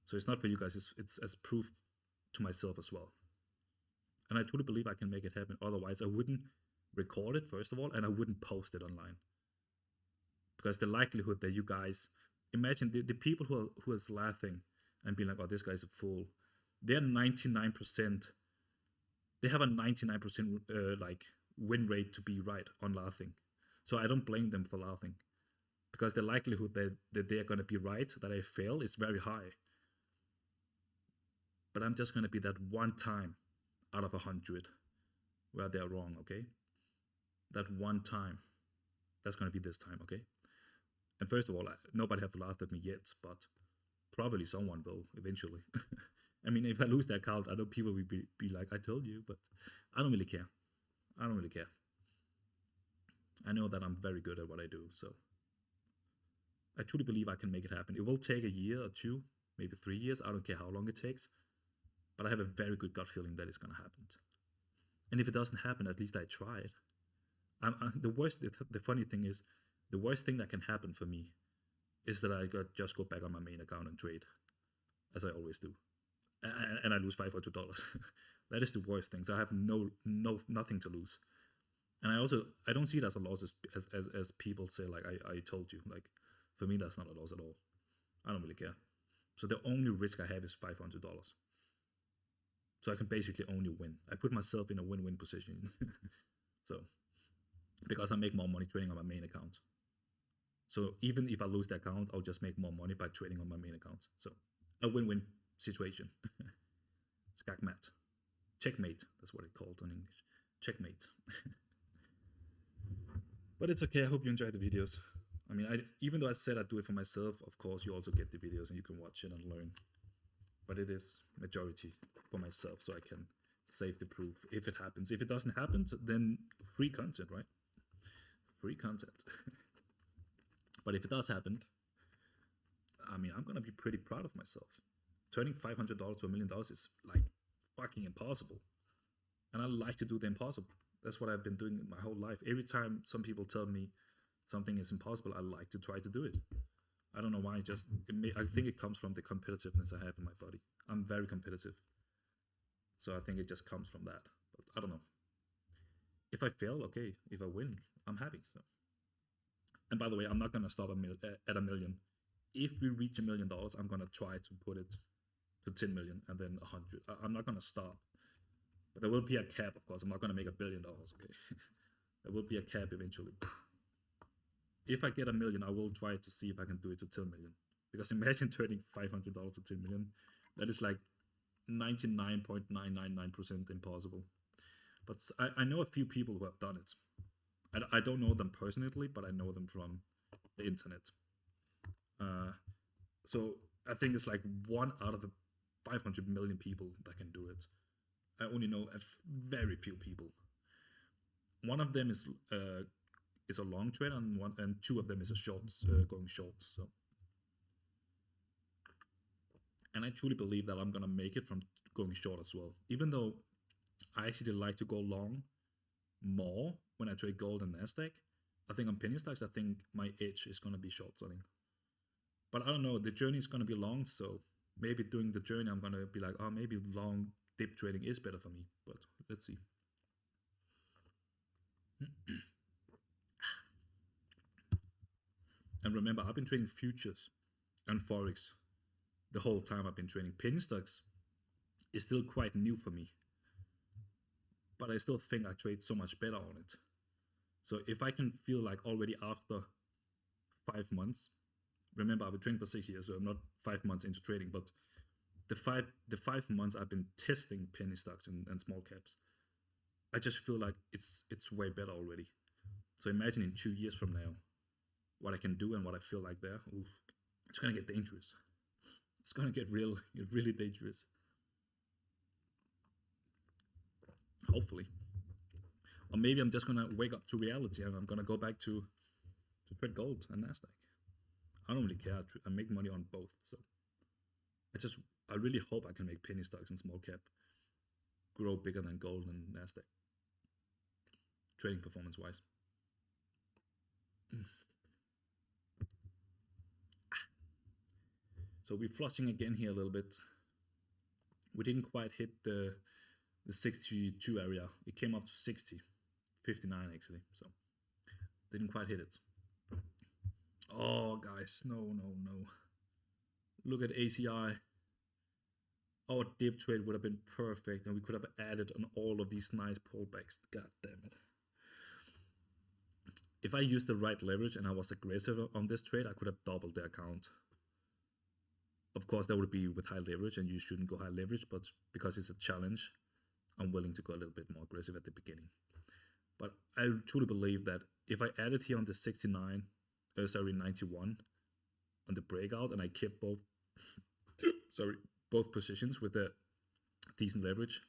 So it's not for you guys, it's as proof to myself as well. And I truly believe I can make it happen. Otherwise, I wouldn't record it, first of all, and I wouldn't post it online. Because the likelihood that you guys, imagine the people who is laughing and being like, oh, this guy's a fool, they're 99%, they have a 99% like win rate to be right on laughing. So I don't blame them for laughing, because the likelihood that they're going to be right, that I fail, is very high. But I'm just going to be that one time out of 100 where they're wrong, okay? That one time. That's going to be this time, okay? And first of all, nobody have laughed at me yet, but probably someone will eventually. I mean, if I lose the account, I know people will be like, I told you, but I don't really care. I don't really care. I know that I'm very good at what I do, so I truly believe I can make it happen. It will take a year or two, maybe 3 years. I don't care how long it takes, but I have a very good gut feeling that it's going to happen. And if it doesn't happen, at least I tried. The funny thing is, the worst thing that can happen for me is that I just go back on my main account and trade, as I always do, and I lose $500. That is the worst thing. So I have nothing to lose. And I don't see it as a loss as people say, like, I told you. Like, for me, that's not a loss at all. I don't really care. So the only risk I have is $500. So I can basically only win. I put myself in a win-win position. So, because I make more money trading on my main account. So even if I lose the account, I'll just make more money by trading on my main account. So a win-win situation. Skakmat. Checkmate. That's what it's called in English. Checkmate. But it's okay. I hope you enjoyed the videos. I mean, even though I said I'd do it for myself, of course, you also get the videos and you can watch it and learn. But it is majority for myself, so I can save the proof if it happens. If it doesn't happen, then free content, right? Free content. But if it does happen, I mean, I'm gonna be pretty proud of myself. Turning $500 to $1 million is like fucking impossible, and I like to do the impossible. That's what I've been doing my whole life. Every time some people tell me something is impossible, I like to try to do it. I don't know why. I think it comes from the competitiveness I have in my body. I'm very competitive, so I think it just comes from that. But I don't know. If I fail, okay. If I win, I'm happy. So. And by the way, I'm not gonna stop at $1 million. If we reach $1 million, I'm gonna try to put it to 10 million and then 100. I'm not gonna stop. But there will be a cap, of course. I'm not gonna make $1 billion. Okay. There will be a cap eventually. If I get $1 million, I will try to see if I can do it to 10 million. Because imagine turning $500 to 10 million. That is like 99.999% impossible. But I know a few people who have done it. I don't know them personally, but I know them from the internet. Uh, so I think it's like 1 out of 500 million people that can do it. I only know a very few people. One of them is a long trade, and two of them is a shorts, going short. So, and I truly believe that I'm gonna make it from going short as well. Even though I actually like to go long more when I trade gold and Nasdaq, I think on penny stocks, I think my edge is gonna be short selling. But I don't know. The journey is gonna be long, so maybe during the journey, I'm gonna be like, oh, maybe long dip trading is better for me. But let's see. And remember, I've been trading futures and forex the whole time. I've been trading penny stocks. Is still quite new for me, but I still think I trade so much better on it. So if I can feel like already after 5 months, remember I've been trading for 6 years, so I'm not 5 months into trading, but the 5 months I've been testing penny stocks and small caps, I just feel like it's way better already. So imagine in 2 years from now, what I can do and what I feel like there. Oof, it's gonna get dangerous. It's gonna get really dangerous. Hopefully, or maybe I'm just gonna wake up to reality and I'm gonna go back to trade gold and Nasdaq. I don't really care. I make money on both, so I really hope I can make penny stocks and small cap grow bigger than gold and Nasdaq, trading performance wise. So we're flushing again here a little bit. We didn't quite hit the 62 area. It came up to 60, 59 actually. So didn't quite hit it. Oh guys, no. Look at ACI. Our dip trade would have been perfect, and we could have added on all of these nice pullbacks. God damn it. If I used the right leverage and I was aggressive on this trade, I could have doubled the account. Of course, that would be with high leverage, and you shouldn't go high leverage, but because it's a challenge, I'm willing to go a little bit more aggressive at the beginning. But I truly believe that if I added here on the 91 on the breakout, and I kept both positions with a decent leverage,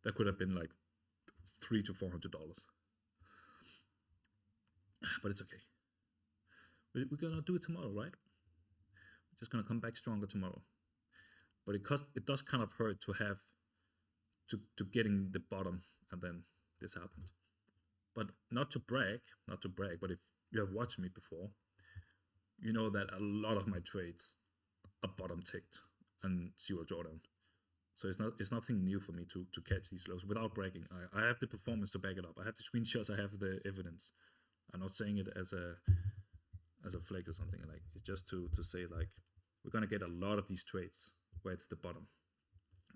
that could have been like $300 to $400. But it's okay. We're gonna do it tomorrow, right? We're just gonna come back stronger tomorrow. But it does kind of hurt to have to getting the bottom, and then this happened. But not to brag, but if you have watched me before, you know that a lot of my trades are bottom ticked and zero drawdown. So it's nothing new for me to catch these lows without bragging. I have the performance to back it up. I have the screenshots. I have the evidence. I'm not saying it as a flex or something. Like, it's just to say, like, we're gonna get a lot of these trades where it's the bottom.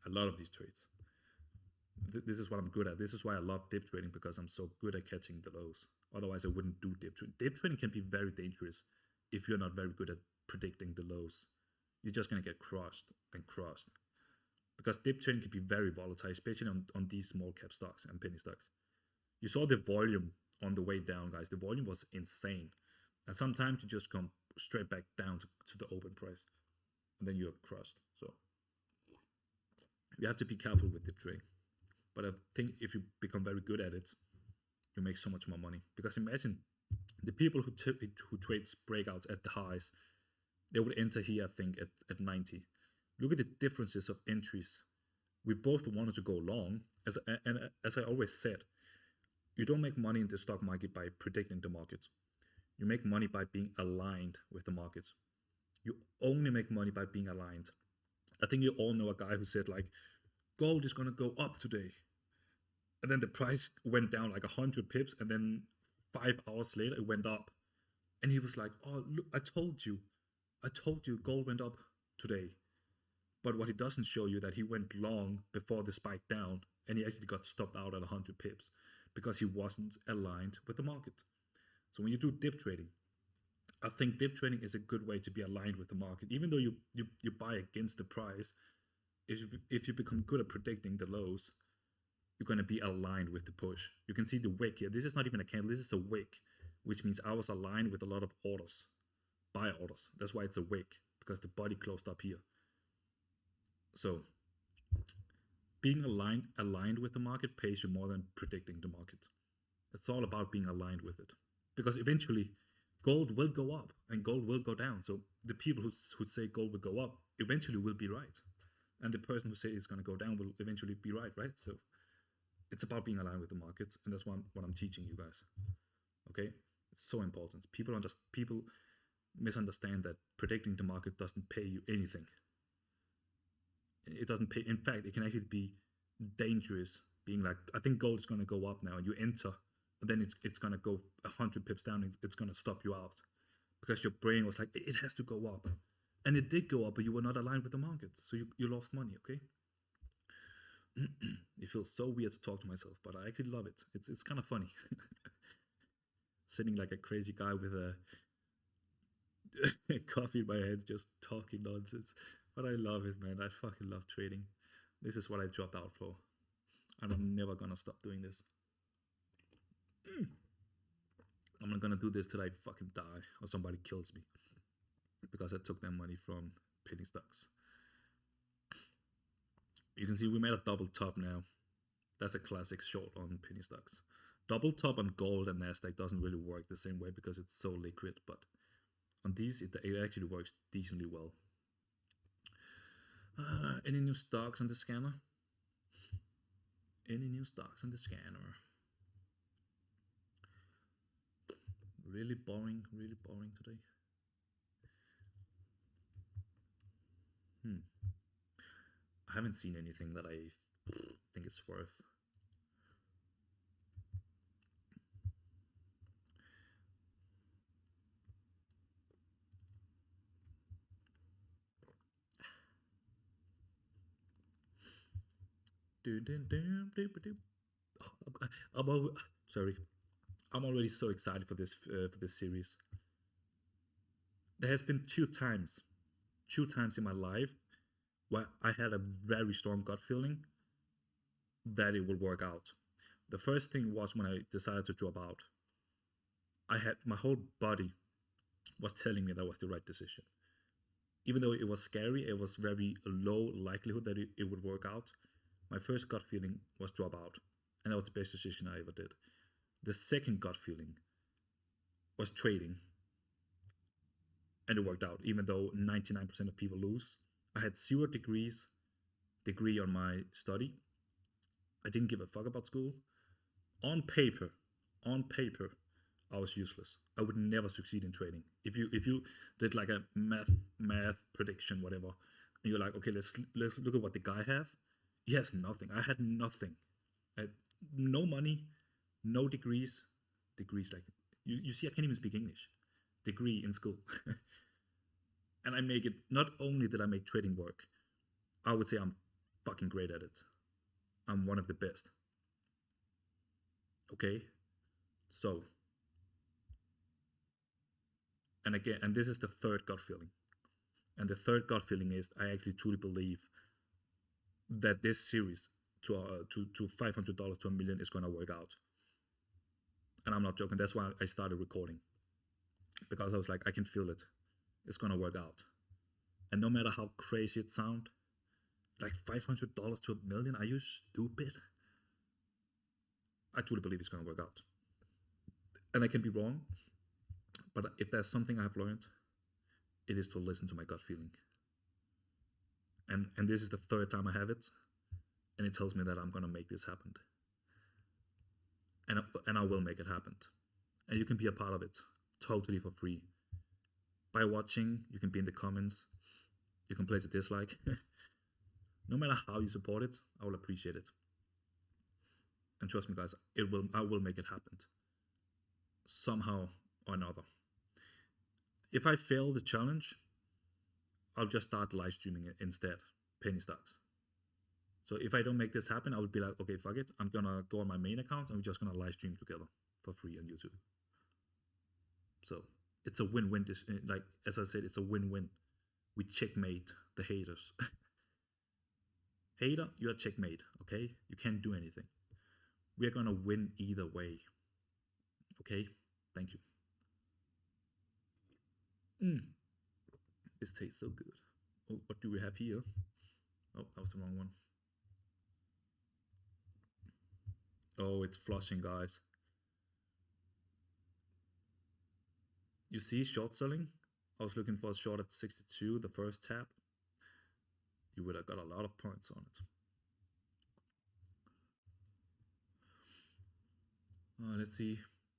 A lot of these trades. This is what I'm good at. This is why I love dip trading, because I'm so good at catching the lows. Otherwise, I wouldn't do dip trading. Dip trading can be very dangerous if you're not very good at predicting the lows. You're just gonna get crushed and crushed. Because dip trading can be very volatile, especially on these small cap stocks and penny stocks. You saw the volume on the way down, guys. The volume was insane. And sometimes you just come straight back down to the open price, and then you're crushed. So you have to be careful with dip trading. But I think if you become very good at it, you make so much more money. Because imagine the people who trade breakouts at the highs, they would enter here, I think, at 90. Look at the differences of entries. We both wanted to go long. As I always said, you don't make money in the stock market by predicting the market. You make money by being aligned with the market. You only make money by being aligned. I think you all know a guy who said, like, gold is gonna go up today, and then the price went down like 100 pips, and then 5 hours later it went up, and he was like, "Oh, look, I told you, gold went up today." But what he doesn't show you that he went long before the spike down, and he actually got stopped out at 100 pips because he wasn't aligned with the market. So when you do dip trading, I think dip trading is a good way to be aligned with the market. Even though you buy against the price, if you become good at predicting the lows, you're going to be aligned with the push. You can see the wick here. This is not even a candle. This is a wick, which means I was aligned with a lot of orders, buy orders. That's why it's a wick, because the body closed up here. So being aligned with the market pays you more than predicting the market. It's all about being aligned with it, because eventually gold will go up and gold will go down. So the people who say gold will go up eventually will be right, and the person who says it's going to go down will eventually be right. So it's about being aligned with the markets, and that's what I'm teaching you guys. Okay, it's so important. People misunderstand that predicting the market doesn't pay you anything. It doesn't pay. In fact, it can actually be dangerous. Being like, I think gold is going to go up now, and you enter, and then it's going to go 100 pips down, and it's going to stop you out, because your brain was like, it has to go up, and it did go up, but you were not aligned with the markets, so you lost money. Okay. It feels so weird to talk to myself, but I actually love it. It's kind of funny. Sitting like a crazy guy with a coffee in my hand, just talking nonsense. But I love it, man. I fucking love trading. This is what I dropped out for. And I'm never gonna stop doing this. I'm not gonna do this till I fucking die or somebody kills me, because I took their money from penny stocks. You can see we made a double top now. That's a classic short on penny stocks. Double top on gold and Nasdaq doesn't really work the same way because it's so liquid, but on these it actually works decently well. Any new stocks on the scanner? Any new stocks on the scanner? Really boring today. I haven't seen anything that I think is worth. I'm already so excited for this series. There has been two times in my life where I had a very strong gut feeling that it will work out. The first thing was when I decided to drop out. I had my whole body was telling me that was the right decision. Even though it was scary, it was very low likelihood that it would work out. My first gut feeling was drop out, and that was the best decision I ever did. The second gut feeling was trading, and it worked out, even though 99% of people lose. I had 0 degree on my study. I didn't give a fuck about school. On paper, I was useless. I would never succeed in trading. If you did like a math prediction, whatever, and you're like, okay, let's look at what the guy have. He has nothing. I had nothing. I had no money, no degrees. Degrees, like you see, I can't even speak English. Degree in school. And I make it, not only did I make trading work, I would say I'm fucking great at it. I'm one of the best. Okay? So, and again, and this is the third gut feeling. And the third gut feeling is I actually truly believe that this series to $500 to $1 million is going to work out. And I'm not joking. That's why I started recording, because I was like, I can feel it. It's going to work out. And no matter how crazy it sounds, like $500 to $1 million, are you stupid? I truly believe it's going to work out. And I can be wrong, but if there's something I've learned, it is to listen to my gut feeling. And this is the third time I have it, and it tells me that I'm going to make this happen. And I will make it happen. And you can be a part of it totally for free. By watching, you can be in the comments. You can place a dislike. No matter how you support it, I will appreciate it. And trust me, guys, I will make it happen. Somehow or another. If I fail the challenge, I'll just start live streaming it instead. Penny stocks. So if I don't make this happen, I would be like, okay, fuck it. I'm gonna go on my main account and we're just gonna live stream together for free on YouTube. So it's a win-win. Like, as I said, it's a win-win. We checkmate the haters. Hater, you're checkmate, okay? You can't do anything. We're gonna win either way. Okay? Thank you. This tastes so good. Oh, what do we have here? Oh, that was the wrong one. Oh, it's flushing, guys. You see short selling? I was looking for a short at 62, the first tap. You would have got a lot of points on it. Let's see.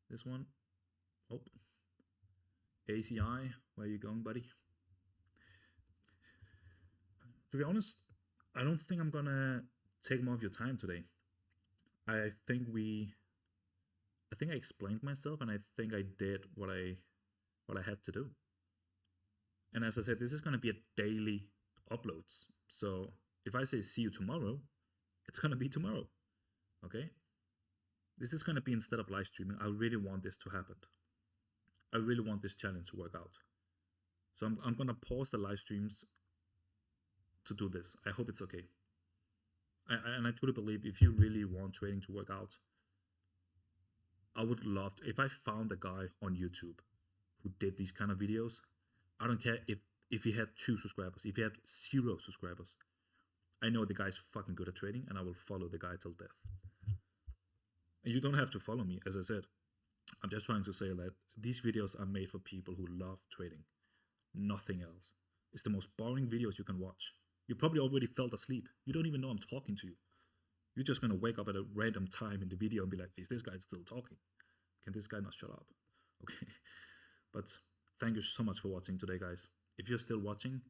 This one. Oh. ACI, where are you going, buddy? To be honest, I don't think I'm gonna take more of your time today. I think I explained myself, and I think I did what I had to do. And as I said, this is gonna be a daily uploads. So if I say see you tomorrow, it's gonna be tomorrow. Okay? This is gonna be instead of live streaming. I really want this to happen. I really want this challenge to work out. So I'm gonna pause the live streams to do this. I hope it's okay. And I truly believe if you really want trading to work out, I would love to, if I found a guy on YouTube who did these kind of videos. I don't care if he had 2 subscribers, if he had 0 subscribers. I know the guy's fucking good at trading, and I will follow the guy till death. And you don't have to follow me, as I said. I'm just trying to say that these videos are made for people who love trading. Nothing else. It's the most boring videos you can watch. You probably already fell asleep. You don't even know I'm talking to you. You're just gonna wake up at a random time in the video and be like, is this guy still talking? Can this guy not shut up? Okay. But thank you so much for watching today, guys. If you're still watching,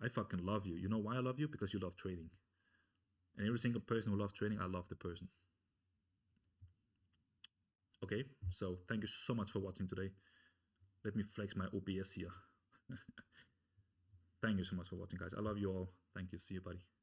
I fucking love you. You know why I love you? Because you love trading. And every single person who loves trading, I love the person. Okay, so thank you so much for watching today. Let me flex my OBS here. Thank you so much for watching, guys. I love you all. Thank you. See you, buddy.